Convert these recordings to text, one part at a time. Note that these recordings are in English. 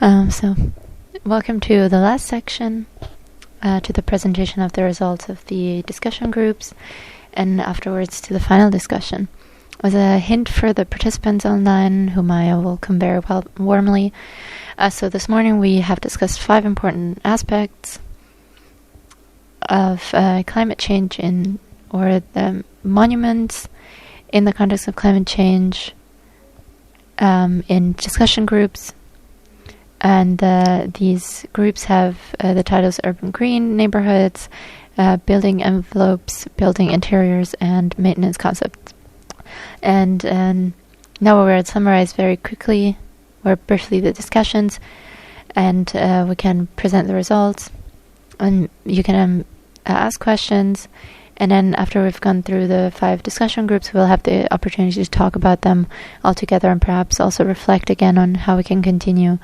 So, welcome to the last section, to the presentation of the results of the discussion groups, and afterwards to the final discussion. As a hint for the participants online, whom I welcome very warmly, so this morning we have discussed 5 important aspects of climate change or the monuments in the context of climate change in discussion groups. And these groups have the titles Urban Green Neighborhoods, Building Envelopes, Building Interiors, and Maintenance Concepts. And now we will summarize very quickly or briefly the discussions, and we can present the results, and you can ask questions. And then after we've gone through the 5 discussion groups, we'll have the opportunity to talk about them all together and perhaps also reflect again on how we can continue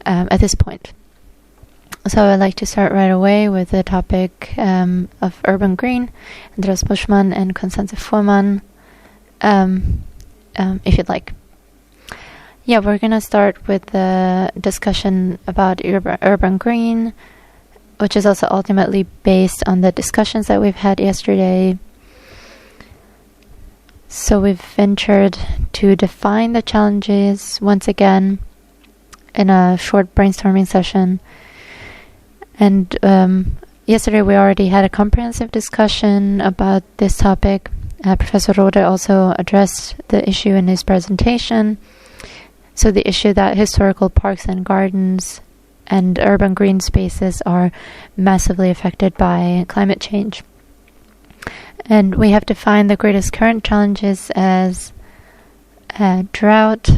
at this point. So I'd like to start right away with the topic of Urban Green, Andreas Buschmann and Constanze Fuhrmann, if you'd like. Yeah, we're going to start with the discussion about Urban Green, which is also ultimately based on the discussions that we've had yesterday. So we've ventured to define the challenges once again in a short brainstorming session. And yesterday we already had a comprehensive discussion about this topic. Professor Rode also addressed the issue in his presentation. So the issue that historical parks and gardens and urban green spaces are massively affected by climate change. And we have defined the greatest current challenges as drought,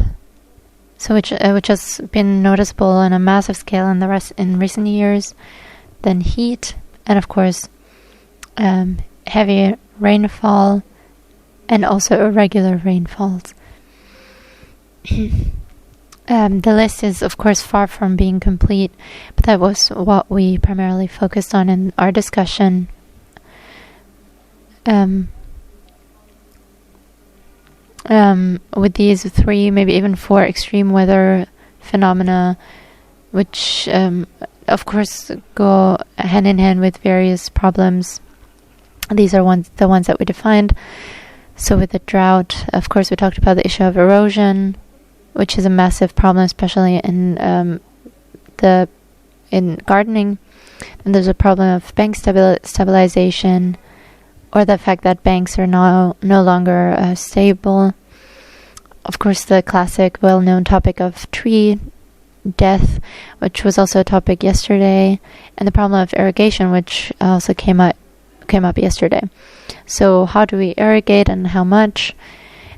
so which has been noticeable on a massive scale in recent years, then heat, and of course heavy rainfall, and also irregular rainfalls. The list is, of course, far from being complete, but that was what we primarily focused on in our discussion. With these 3, maybe even 4 extreme weather phenomena, which, of course, go hand in hand with various problems. These are the ones that we defined. So with the drought, of course, we talked about the issue of erosion, which is a massive problem, especially in gardening. And there's a problem of bank stabilization, or the fact that banks are no longer stable. Of course, the classic, well-known topic of tree death, which was also a topic yesterday, and the problem of irrigation, which also came up yesterday. So how do we irrigate and how much?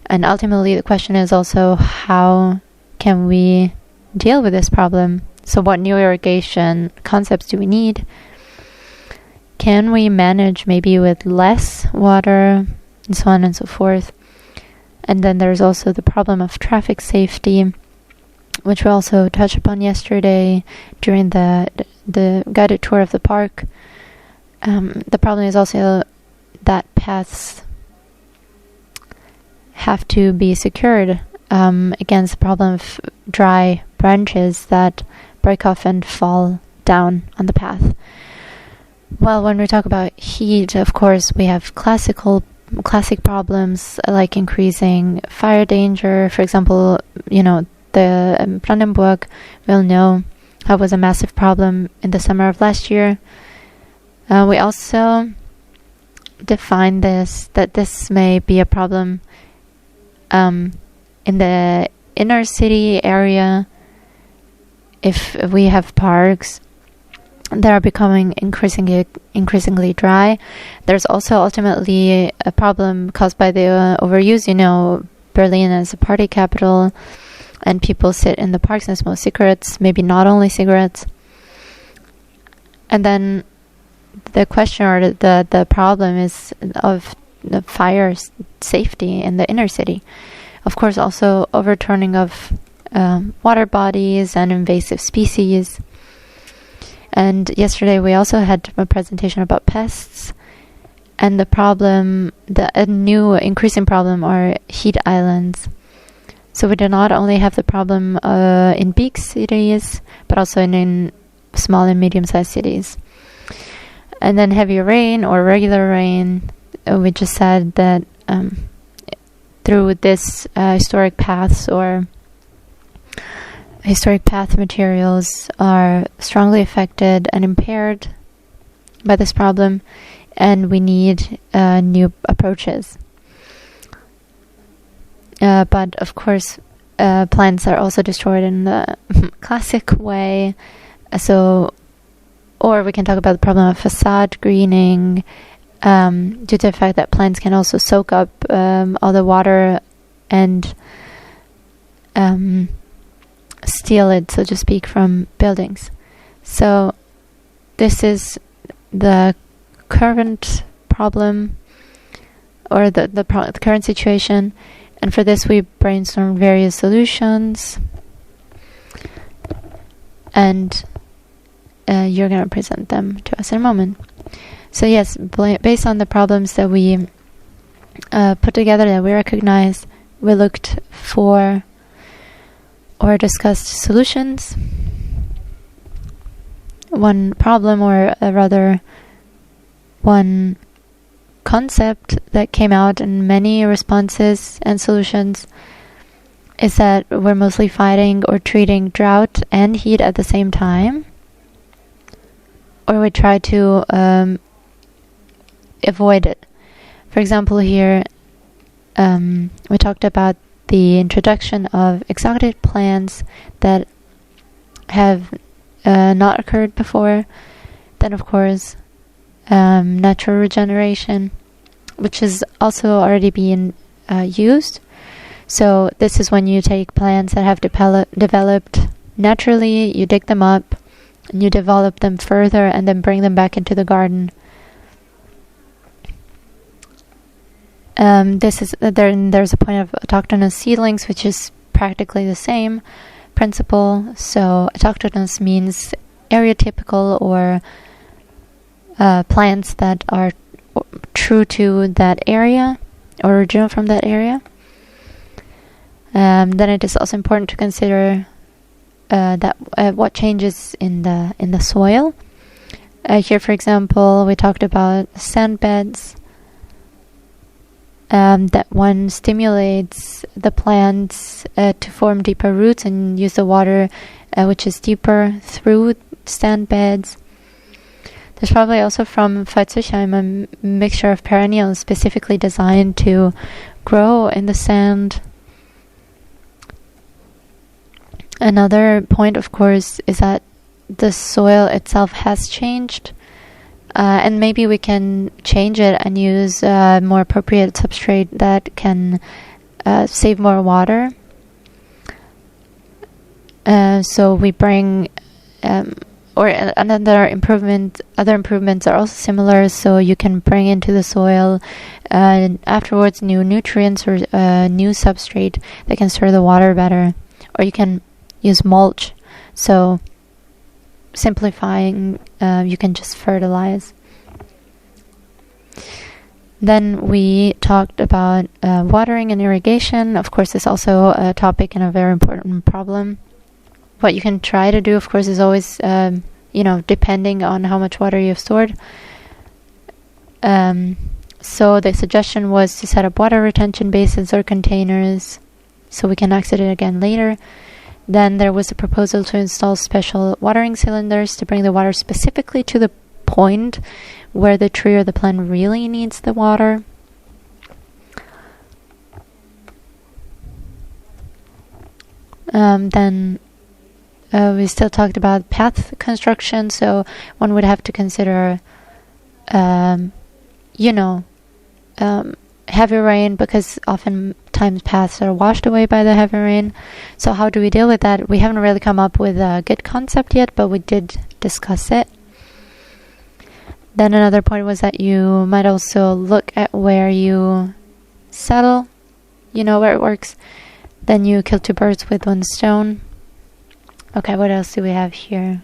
And ultimately, the question is also, how can we deal with this problem? So what new irrigation concepts do we need? Can we manage maybe with less water, and so on and so forth? And then there's also the problem of traffic safety, which we also touched upon yesterday during the guided tour of the park. The problem is also that paths have to be secured against the problem of dry branches that break off and fall down on the path. Well, when we talk about heat, of course, we have classic problems like increasing fire danger. For example, the Brandenburg, we'll know, was a massive problem in the summer of last year. We also define that this may be a problem in the inner city area if we have parks that are becoming increasingly dry. There's also ultimately a problem caused by the overuse. Berlin is a party capital, and people sit in the parks and smoke cigarettes, maybe not only cigarettes. And then the question or the problem is of the fire safety in the inner city. Of course, also overturning of water bodies and invasive species. And yesterday we also had a presentation about pests, and the problem, a new increasing problem are heat islands. So we do not only have the problem in big cities, but also in small and medium-sized cities. And then heavy rain or regular rain, we just said that through this historic paths or historic path materials are strongly affected and impaired by this problem, and we need new approaches. But of course, plants are also destroyed in the classic way. Or we can talk about the problem of facade greening, due to the fact that plants can also soak up all the water and steal it, so to speak, from buildings. So this is the current problem, or the current situation. And for this, we brainstormed various solutions, and you're going to present them to us in a moment. So yes, based on the problems that we put together, that we recognized, we looked for or discussed solutions. One problem, or rather one concept that came out in many responses and solutions, is that we're mostly fighting or treating drought and heat at the same time, or we try to avoid it. For example, here we talked about the introduction of exotic plants that have not occurred before. Then, of course, natural regeneration, which is also already being used. So this is when you take plants that have developed naturally, you dig them up, and you develop them further, and then bring them back into the garden. There's a point of autochthonous seedlings, which is practically the same principle. So autochthonous means area typical, or plants that are true to that area, or original from that area. Then it is also important to consider that what changes in the soil. Here, for example, we talked about sand beds. That one stimulates the plants to form deeper roots and use the water which is deeper through sand beds. There's probably also from Pfalzheim a mixture of perennials specifically designed to grow in the sand. Another point, of course, is that the soil itself has changed. And maybe we can change it and use more appropriate substrate that can save more water. So we bring, or another improvement, other improvements are also similar. So you can bring into the soil afterwards new nutrients or new substrate that can store the water better. Or you can use mulch. So simplifying, you can just fertilize. Then we talked about watering and irrigation. Of course, it's also a topic and a very important problem. What you can try to do, of course, is always, depending on how much water you have stored. So the suggestion was to set up water retention basins or containers so we can access it again later. Then there was a proposal to install special watering cylinders to bring the water specifically to the point where the tree or the plant really needs the water. Then we still talked about path construction, so one would have to consider, heavy rain, because oftentimes paths are washed away by the heavy rain. So how do we deal with that? We haven't really come up with a good concept yet, but we did discuss it. Then another point was that you might also look at where you settle, where it works. Then you kill two birds with one stone. Okay, what else do we have here?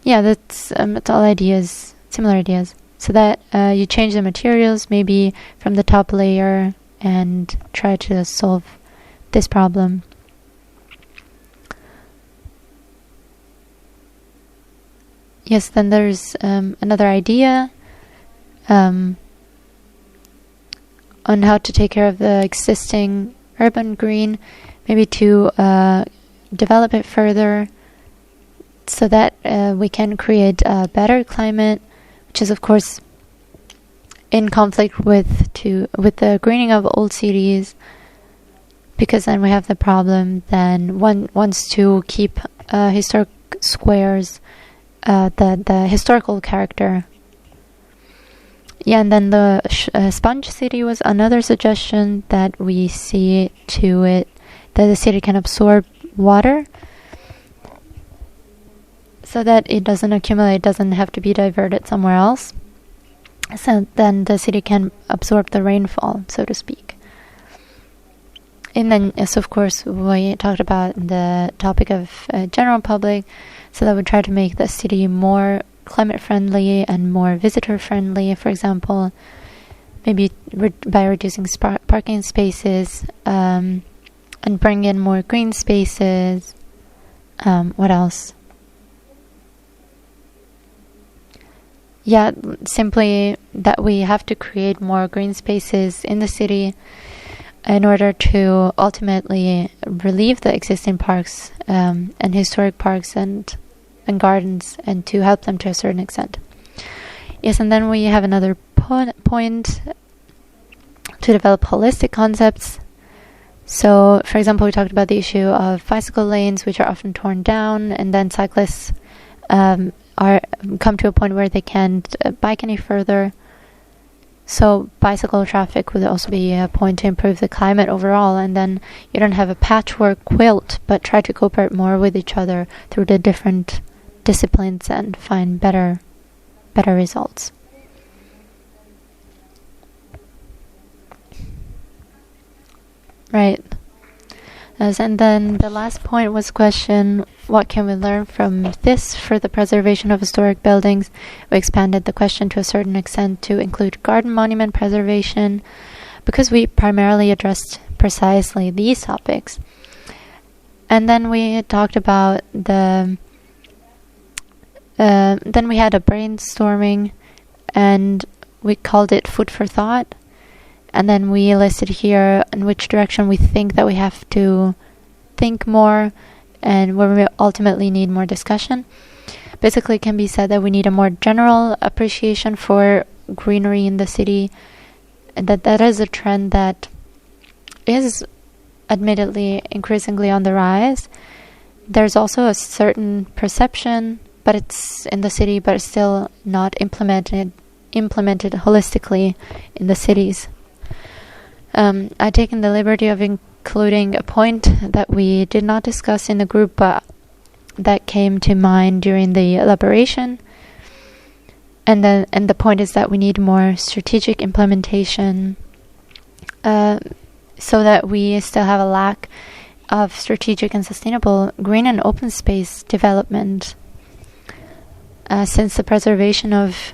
Yeah, that's all ideas, similar ideas. So that you change the materials, maybe from the top layer and try to solve this problem. Yes, then there's another idea on how to take care of the existing urban green, maybe to develop it further so that we can create a better climate, which is of course in conflict with the greening of old cities, because then we have the problem then one wants to keep historic squares, the historical character. Yeah, and then the sponge city was another suggestion, that we see to it that the city can absorb water so that it doesn't accumulate, doesn't have to be diverted somewhere else. So then the city can absorb the rainfall, so to speak. And then, yes, of course, we talked about the topic of general public, so that we try to make the city more climate friendly and more visitor friendly. For example, maybe by reducing parking spaces and bring in more green spaces. What else? Yeah, simply that we have to create more green spaces in the city in order to ultimately relieve the existing parks and historic parks and gardens, and to help them to a certain extent. Yes, and then we have another point to develop holistic concepts. So, for example, we talked about the issue of bicycle lanes, which are often torn down, and then cyclists come to a point where they can't bike any further. So bicycle traffic would also be a point to improve the climate overall, and then you don't have a patchwork quilt, but try to cooperate more with each other through the different disciplines and find better results. Right. And then the last point was question, what can we learn from this for the preservation of historic buildings? We expanded the question to a certain extent to include garden monument preservation, because we primarily addressed precisely these topics. And then we talked about then we had a brainstorming, and we called it food for thought. And then we listed here in which direction we think that we have to think more, and where we ultimately need more discussion. Basically, it can be said that we need a more general appreciation for greenery in the city, and that is a trend that is admittedly increasingly on the rise. There's also a certain perception, but it's in the city, but it's still not implemented holistically in the cities. I've taken the liberty of including a point that we did not discuss in the group, but that came to mind during the elaboration. And the point is that we need more strategic implementation, so that we still have a lack of strategic and sustainable green and open space development, since the preservation of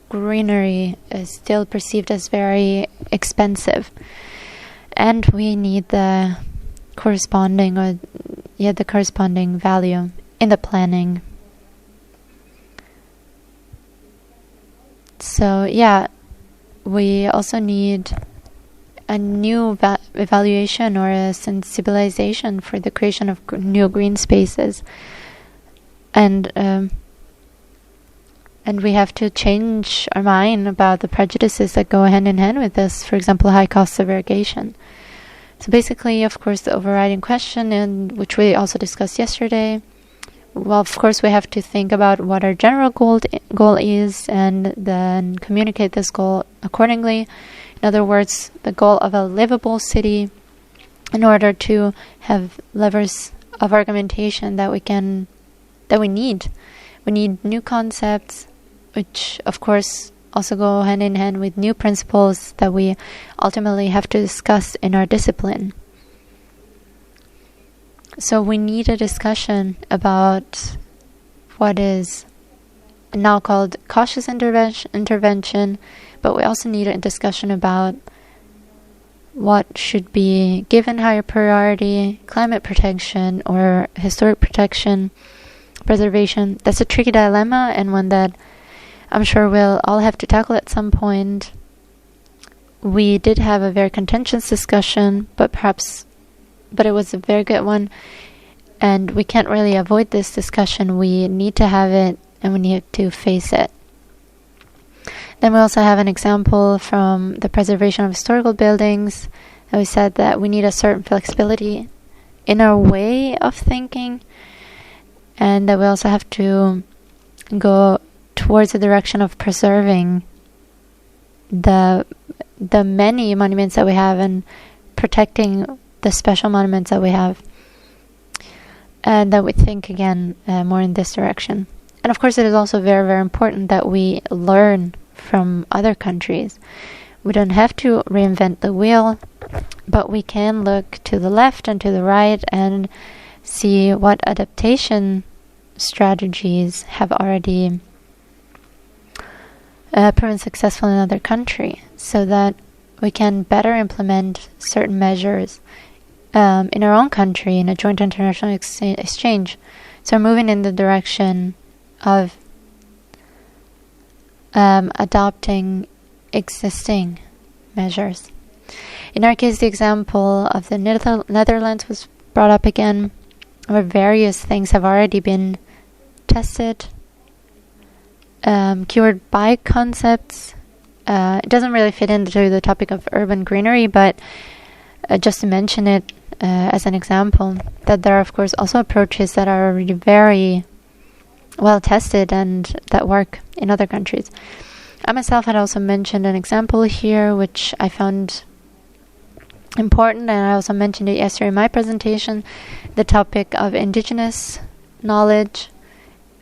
greenery is still perceived as very expensive, and we need the corresponding value in the planning. So yeah, we also need a new evaluation or a sensibilization for the creation of new green spaces, and we have to change our mind about the prejudices that go hand in hand with this, for example, high costs of irrigation. So basically, of course, the overriding question, and which we also discussed yesterday, well, of course, we have to think about what our general goal is, and then communicate this goal accordingly. In other words, the goal of a livable city, in order to have levers of argumentation that we need. We need new concepts, which of course also go hand in hand with new principles that we ultimately have to discuss in our discipline. So we need a discussion about what is now called cautious intervention, but we also need a discussion about what should be given higher priority, climate protection or historic protection, preservation. That's a tricky dilemma, and one that I'm sure we'll all have to tackle at some point. We did have a very contentious discussion, but it was a very good one, and we can't really avoid this discussion. We need to have it, and we need to face it. Then we also have an example from the preservation of historical buildings. And we said that we need a certain flexibility in our way of thinking, and that we also have to go towards the direction of preserving the many monuments that we have and protecting the special monuments that we have. And that we think again more in this direction. And of course, it is also very, very important that we learn from other countries. We don't have to reinvent the wheel, but we can look to the left and to the right and see what adaptation strategies have already proven successful in other countries, so that we can better implement certain measures in our own country in a joint international exchange. So we're moving in the direction of adopting existing measures. In our case, the example of the Netherlands was brought up again, where various things have already been tested, cured by concepts. It doesn't really fit into the topic of urban greenery, but just to mention it as an example, that there are of course also approaches that are already very well tested and that work in other countries. I myself had also mentioned an example here which I found important, and I also mentioned it yesterday in my presentation, the topic of indigenous knowledge.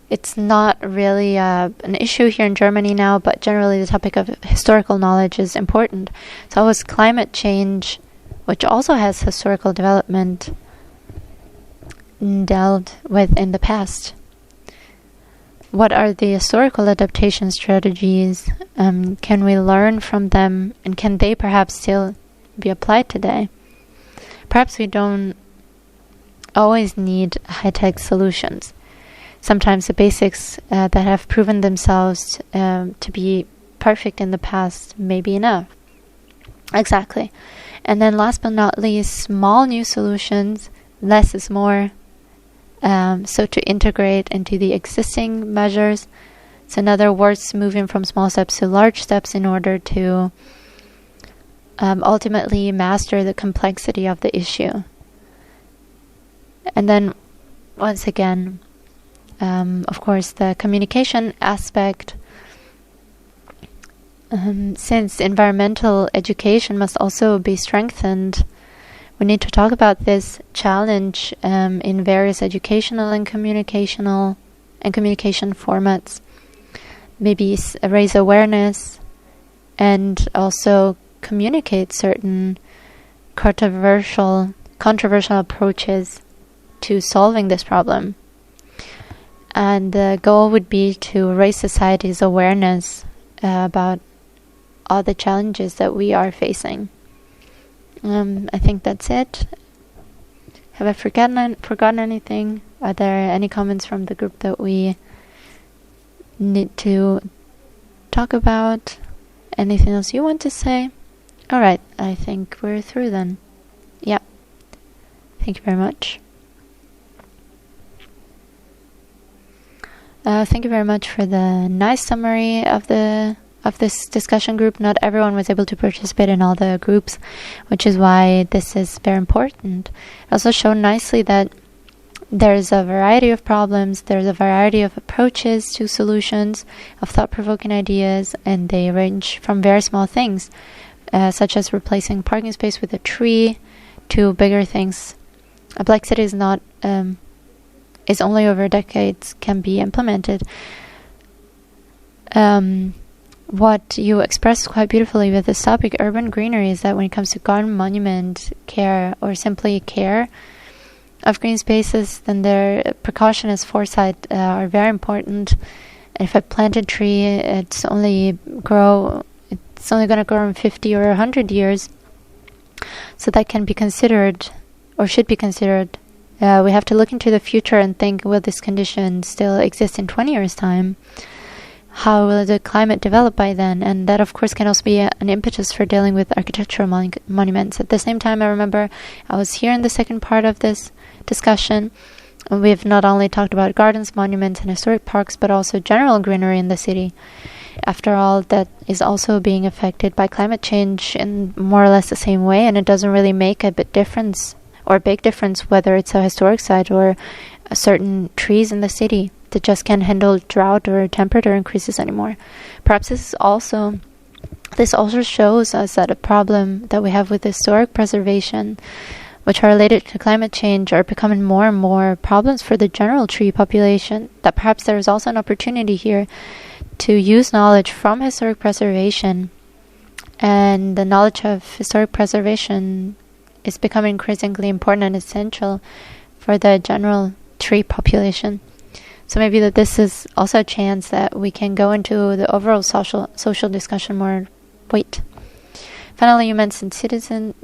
It's not really an issue here in Germany now, but generally the topic of historical knowledge is important. So how was climate change, which also has historical development, dealt with in the past? What are the historical adaptation strategies? Can we learn from them, and can they perhaps still be applied today? Perhaps we don't always need high-tech solutions. Sometimes the basics that have proven themselves to be perfect in the past may be enough. Exactly. And then last but not least, small new solutions. Less is more. So to integrate into the existing measures. So in other words, moving from small steps to large steps in order to ultimately master the complexity of the issue. And then, once again, of course, the communication aspect. Since environmental education must also be strengthened, we need to talk about this challenge in various educational and communication formats. Maybe raise awareness and also communicate certain controversial approaches to solving this problem. And the goal would be to raise society's awareness about all the challenges that we are facing. I think that's it. Have I forgotten anything? Are there any comments from the group that we need to talk about? Anything else you want to say? Alright, I think we're through then. Yeah. Thank you very much. Thank you very much for the nice summary of this discussion group. Not everyone was able to participate in all the groups, which is why this is very important. It also showed nicely that there's a variety of problems, there's a variety of approaches to solutions, of thought-provoking ideas, and they range from very small things, such as replacing parking space with a tree, to bigger things. A black city is only over decades can be implemented. What you expressed quite beautifully with this topic, urban greenery, is that when it comes to garden monument care or simply care of green spaces, then their precaution as foresight are very important. If I plant a tree, it's only going to grow in 50 or 100 years. So that can be considered, or should be considered. We have to look into the future and think, will this condition still exist in 20 years' time? How will the climate develop by then? And that, of course, can also be an impetus for dealing with architectural monuments. At the same time, I remember I was here in the second part of this discussion. We've not only talked about gardens, monuments, and historic parks, but also general greenery in the city. After all, that is also being affected by climate change in more or less the same way, and it doesn't really make a big difference whether it's a historic site or certain trees in the city that just can't handle drought or temperature increases anymore. Perhaps this also shows us that a problem that we have with historic preservation, which are related to climate change, are becoming more and more problems for the general tree population, that perhaps there is also an opportunity here to use knowledge from historic preservation. And the knowledge of historic preservation is becoming increasingly important and essential for the general tree population. So maybe that this is also a chance that we can go into the overall social discussion more weight. Finally, you mentioned citizen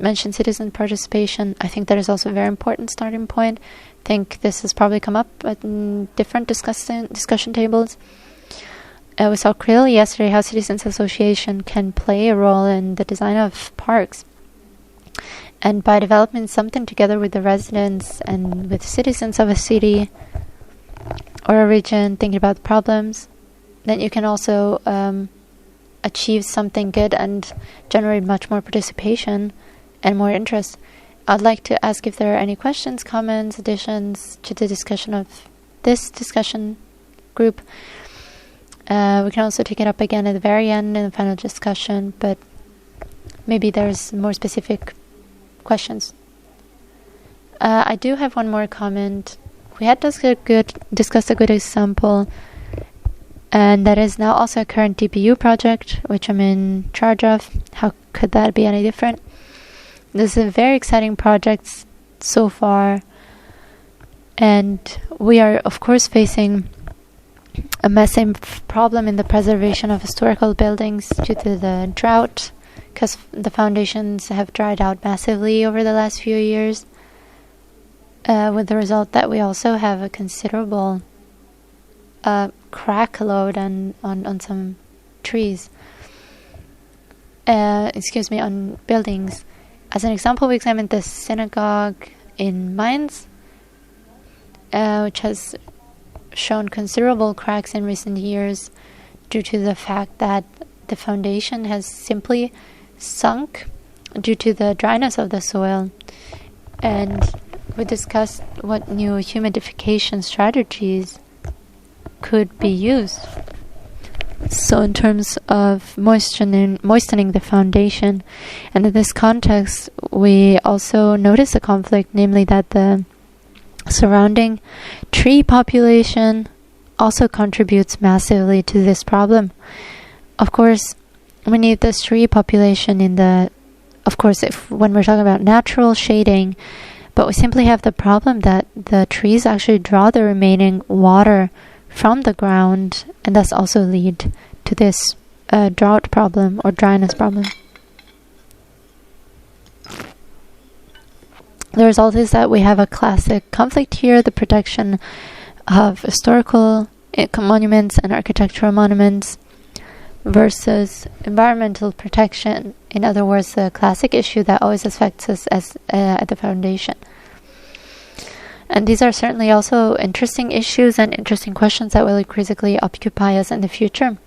participation. I think that is also a very important starting point. I think this has probably come up at different discussion tables. We saw clearly yesterday how citizens association can play a role in the design of parks. And by developing something together with the residents and with citizens of a city or a region, thinking about the problems, then you can also achieve something good and generate much more participation and more interest. I'd like to ask if there are any questions, comments, additions to the discussion of this discussion group. We can also take it up again at the very end in the final discussion, but maybe there's more specific questions. I do have one more comment. We had discussed a good example, and that is now also a current DPU project, which I'm in charge of. How could that be any different? This is a very exciting project so far, and we are, of course, facing a massive problem in the preservation of historical buildings due to the drought, because the foundations have dried out massively over the last few years, with the result that we also have a considerable crack load on some trees. On buildings. As an example, we examined the synagogue in Mainz, which has shown considerable cracks in recent years due to the fact that the foundation has simply sunk due to the dryness of the soil. And we discussed what new humidification strategies could be used. So in terms of moistening the foundation, and in this context, we also notice a conflict, namely that the surrounding tree population also contributes massively to this problem. Of course, we need this tree population when we're talking about natural shading, but we simply have the problem that the trees actually draw the remaining water from the ground, and thus also lead to this drought problem or dryness problem. The result is that we have a classic conflict here, the protection of historical monuments and architectural monuments versus environmental protection. In other words, the classic issue that always affects us as at the foundation. And these are certainly also interesting issues and interesting questions that will increasingly occupy us in the future,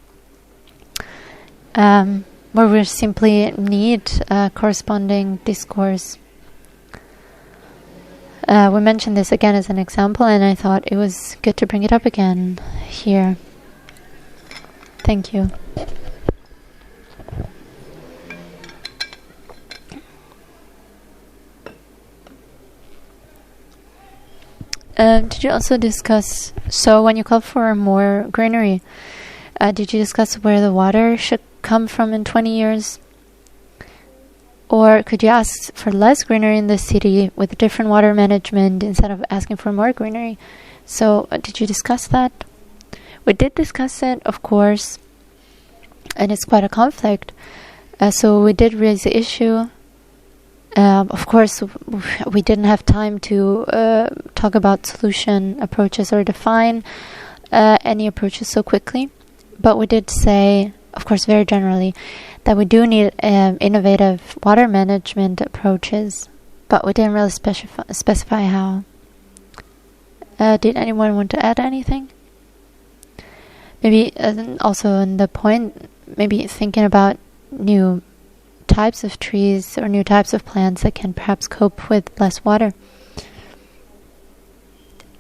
where we simply need corresponding discourse. We mentioned this again as an example, and I thought it was good to bring it up again here. Thank you. Did you also discuss, so when you call for more greenery, did you discuss where the water should come from in 20 years? Or could you ask for less greenery in the city with different water management instead of asking for more greenery? So did you discuss that? We did discuss it, of course, and it's quite a conflict. So we did raise the issue, Of course, we didn't have time to talk about solution approaches or define any approaches so quickly, but we did say, of course, very generally, that we do need innovative water management approaches, but we didn't really specify how. Did anyone want to add anything? Maybe also in the point, maybe thinking about new types of trees or new types of plants that can perhaps cope with less water.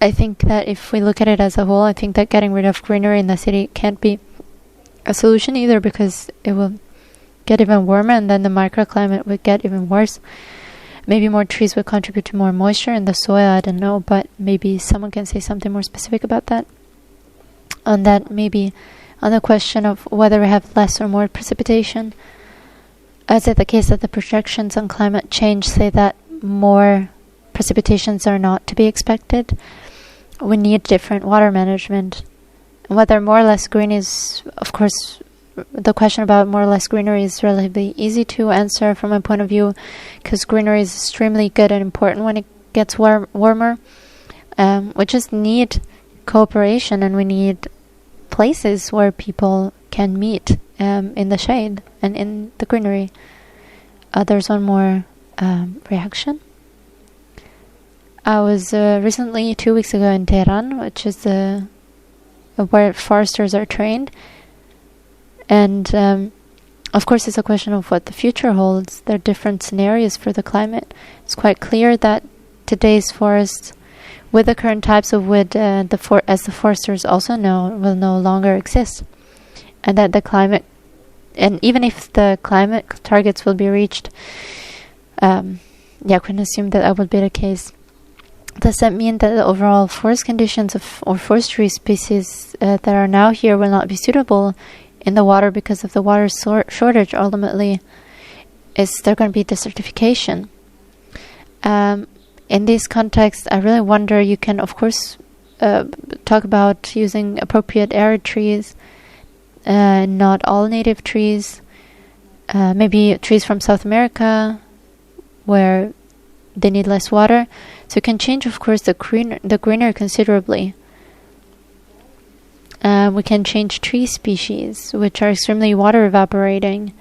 I think that if we look at it as a whole, I think that getting rid of greenery in the city can't be a solution either, because it will get even warmer and then the microclimate would get even worse. Maybe more trees would contribute to more moisture in the soil, I don't know, but maybe someone can say something more specific about that. On that, maybe on the question of whether we have less or more precipitation. Is it the case that the projections on climate change say that more precipitations are not to be expected? We need different water management. Whether more or less green is, of course, the question about more or less greenery is relatively easy to answer from my point of view, because greenery is extremely good and important when it gets warmer. We just need cooperation, and we need places where people can meet in the shade and in the greenery. There's one more reaction. I was recently 2 weeks ago in Tehran, which is where foresters are trained. And of course, it's a question of what the future holds. There are different scenarios for the climate. It's quite clear that today's forests, with the current types of wood, as the foresters also know, will no longer exist. And that the climate, and even if the climate targets will be reached, I can assume that would be the case. Does that mean that the overall forest conditions or forestry species that are now here will not be suitable in the water because of the water shortage? Ultimately, is there going to be desertification? In this context, I really wonder. You can, of course, talk about using appropriate arid trees, not all native trees, maybe trees from South America, where they need less water. So you can change, of course, the greenery considerably. We can change tree species, which are extremely water evaporating.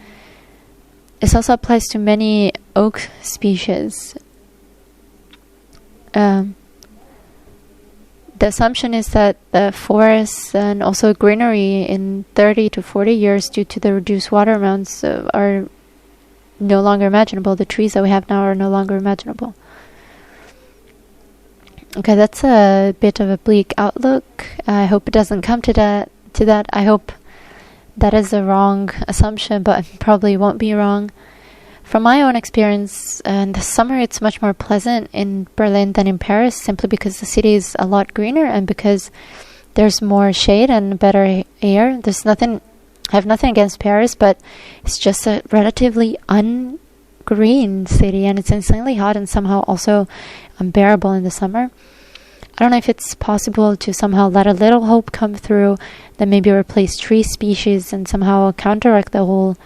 This also applies to many oak species. The assumption is that the forests and also greenery in 30 to 40 years, due to the reduced water amounts, are no longer imaginable. The trees that we have now are no longer imaginable. Okay, that's a bit of a bleak outlook. I hope it doesn't come to that. I hope that is a wrong assumption, but probably won't be wrong. From my own experience, in the summer it's much more pleasant in Berlin than in Paris, simply because the city is a lot greener and because there's more shade and better air. I have nothing against Paris, but it's just a relatively ungreen city, and it's insanely hot and somehow also unbearable in the summer. I don't know if it's possible to somehow let a little hope come through, that maybe replace tree species and somehow counteract the whole